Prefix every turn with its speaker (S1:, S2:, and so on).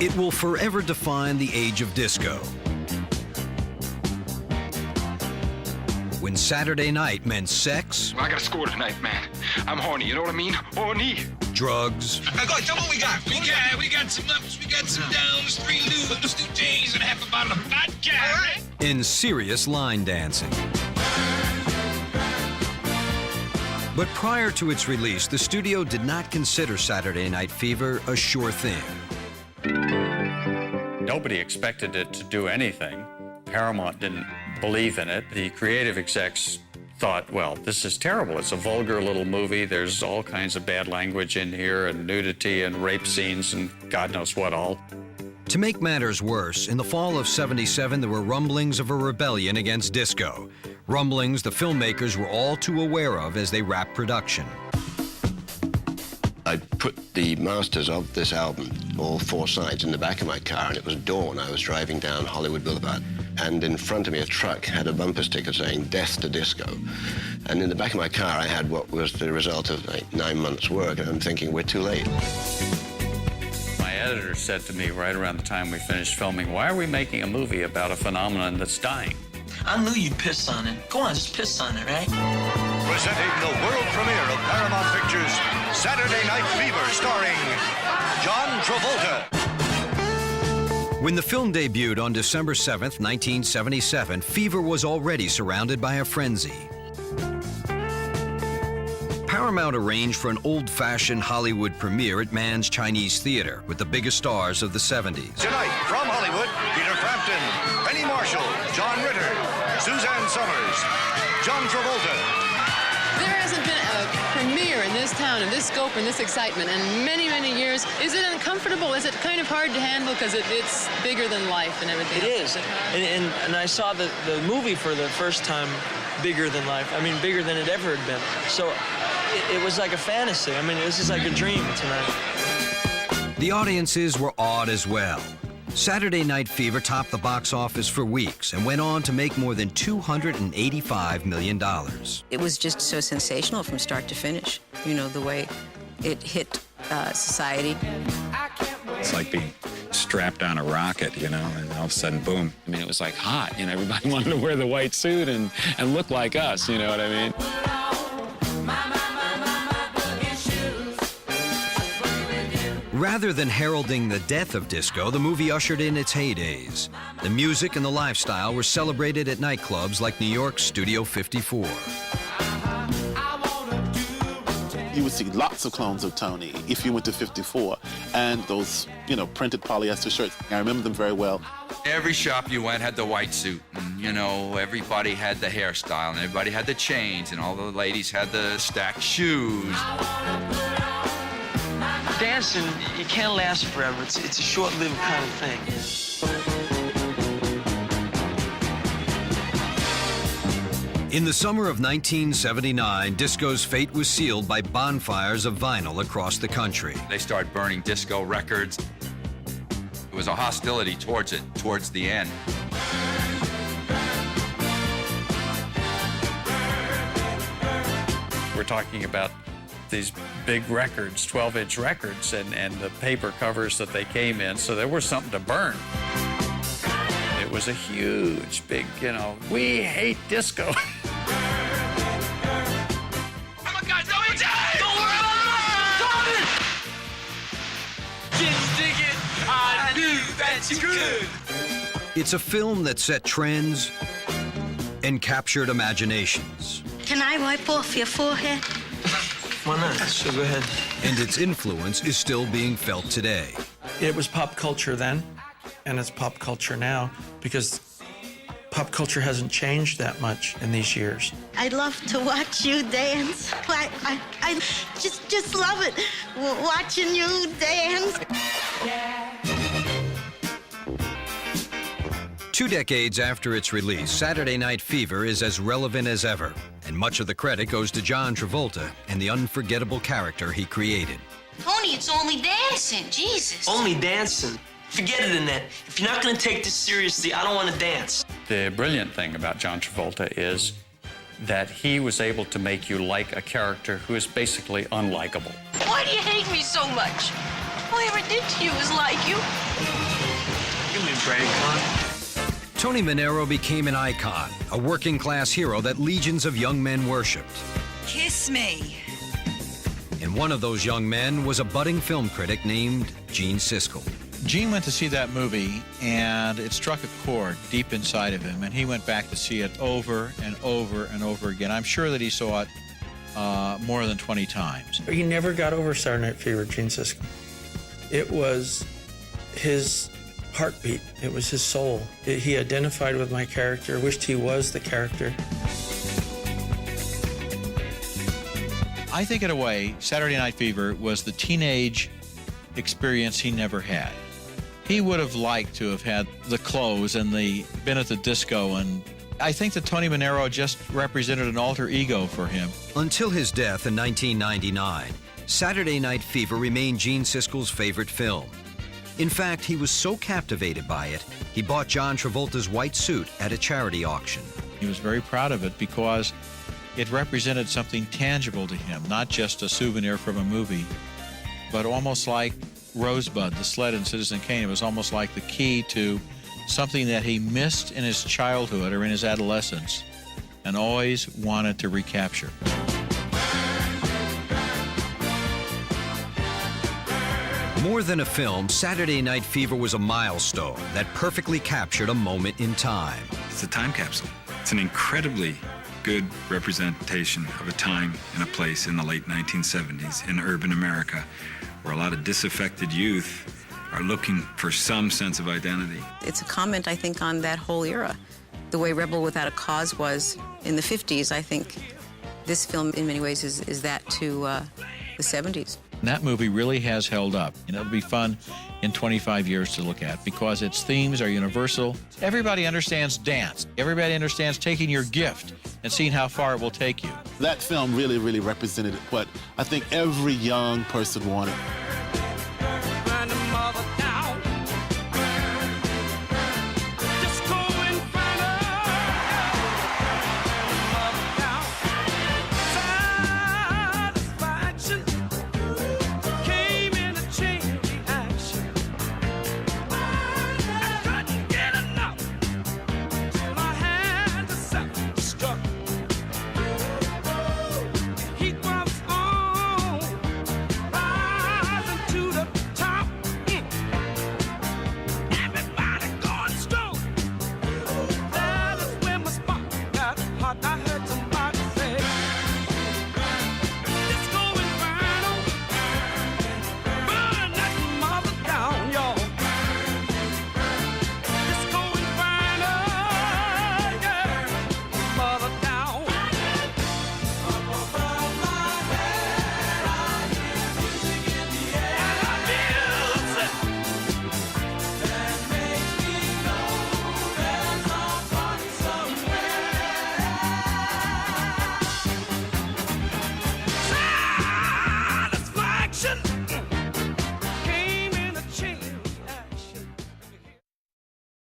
S1: It will forever define the age of disco. When Saturday night meant sex,
S2: I gotta score tonight, man. I'm horny, you know what I mean? Horny.
S1: Drugs.
S3: Hey, go, tell me what we got. We got some ups, we got some downs, 3 noodles, 2 J's, and half a bottle of vodka. All right.
S1: And serious line dancing. But prior to its release, the studio did not consider Saturday Night Fever a sure thing.
S4: Nobody expected it to do anything. Paramount didn't believe in it. The creative execs thought, well, this is terrible. It's a vulgar little movie. There's all kinds of bad language in here and nudity and rape scenes and God knows what all.
S1: To make matters worse, in the fall of '77, there were rumblings of a rebellion against disco. Rumblings the filmmakers were all too aware of as they wrapped production.
S5: I put the masters of this album, all 4 sides, in the back of my car, and it was dawn. I was driving down Hollywood Boulevard, and in front of me a truck had a bumper sticker saying "Death to Disco." And in the back of my car I had what was the result of like 9 months' work, and I'm thinking, we're too late.
S4: My editor said to me right around the time we finished filming, why are we making a movie about a phenomenon that's dying?
S6: I knew you'd piss on it. Go on, just piss on it, right?
S7: Presenting the world premiere of Paramount Pictures' Saturday Night Fever, starring John Travolta.
S1: When the film debuted on December 7th, 1977, Fever was already surrounded by a frenzy. Paramount arranged for an old-fashioned Hollywood premiere at Mann's Chinese Theater with the biggest stars of the 70s.
S7: Tonight, from Hollywood, Peter Frampton, Penny Marshall, John Ritter, Suzanne Summers, John Travolta.
S8: There hasn't been a premiere in this town, in this scope, and this excitement in many, many years. Is it uncomfortable? Is it kind of hard to handle because it's bigger than life and everything?
S6: It is. And I saw the movie for the first time bigger than life. I mean, bigger than it ever had been. So it was like a fantasy. I mean, this is like a dream tonight.
S1: The audiences were awed as well. Saturday Night Fever topped the box office for weeks and went on to make more than $285 million.
S9: It was just so sensational from start to finish, you know, the way it hit society.
S10: It's like being strapped on a rocket, you know, and all of a sudden, boom. I mean, it was like hot, you know, everybody wanted to wear the white suit and look like us, you know what I mean?
S1: Rather than heralding the death of disco, the movie ushered in its heydays. The music and the lifestyle were celebrated at nightclubs like New York's Studio 54.
S11: You would see lots of clones of Tony if you went to 54, and those, you know, printed polyester shirts. I remember them very well.
S2: Every shop you went had the white suit, and, you know, everybody had the hairstyle, and everybody had the chains, and all the ladies had the stacked shoes.
S6: Dancing, it can't last forever. It's a short-lived kind of thing.
S1: In the summer of 1979, disco's fate was sealed by bonfires of vinyl across the country.
S2: They started burning disco records. It was a hostility towards it, towards the end.
S4: We're talking about these big records, 12-inch records, and the paper covers that they came in, so there was something to burn. It was a huge, big, you know, we hate disco.
S3: I knew that you could.
S1: It's a film that set trends and captured imaginations.
S12: Can I wipe off your forehead?
S6: Why not? Sure, go ahead.
S1: And its influence is still being felt today.
S13: It was pop culture then, and it's pop culture now, because pop culture hasn't changed that much in these years.
S12: I love to watch you dance. I just love it, watching you dance.
S1: 2 decades after its release, Saturday Night Fever is as relevant as ever, and much of the credit goes to John Travolta and the unforgettable character he created.
S12: Tony, it's only dancing, Jesus.
S6: Only dancing? Forget it, Annette. If you're not going to take this seriously, I don't want to dance.
S4: The brilliant thing about John Travolta is that he was able to make you like a character who is basically unlikable.
S12: Why do you hate me so much? All I ever did to you was like you.
S6: You mean brave, huh?
S1: Tony Manero became an icon, a working-class hero that legions of young men worshipped.
S14: Kiss me.
S1: And one of those young men was a budding film critic named Gene Siskel.
S15: Gene went to see that movie, and it struck a chord deep inside of him, and he went back to see it over and over and over again. I'm sure that he saw it more than 20 times.
S13: He never got over Saturday Night Fever, Gene Siskel. It was his heartbeat. It was his soul. He identified with my character, wished he was the character.
S15: I think, in a way, Saturday Night Fever was the teenage experience he never had. He would have liked to have had the clothes and been at the disco, and I think that Tony Manero just represented an alter ego for him.
S1: Until his death in 1999, Saturday Night Fever remained Gene Siskel's favorite film. In fact, he was so captivated by it, he bought John Travolta's white suit at a charity auction.
S15: He was very proud of it because it represented something tangible to him, not just a souvenir from a movie, but almost like Rosebud, the sled in Citizen Kane. It was almost like the key to something that he missed in his childhood or in his adolescence and always wanted to recapture.
S1: More than a film, Saturday Night Fever was a milestone that perfectly captured a moment in time.
S10: It's a time capsule. It's an incredibly good representation of a time and a place in the late 1970s in urban America, where a lot of disaffected youth are looking for some sense of identity.
S9: It's a comment, I think, on that whole era. The way Rebel Without a Cause was in the 50s, I think this film in many ways is that to the 70s.
S15: And that movie really has held up, and it'll be fun in 25 years to look at because its themes are universal. Everybody understands dance. Everybody understands taking your gift and seeing how far it will take you.
S11: That film really, really represented what I think every young person wanted.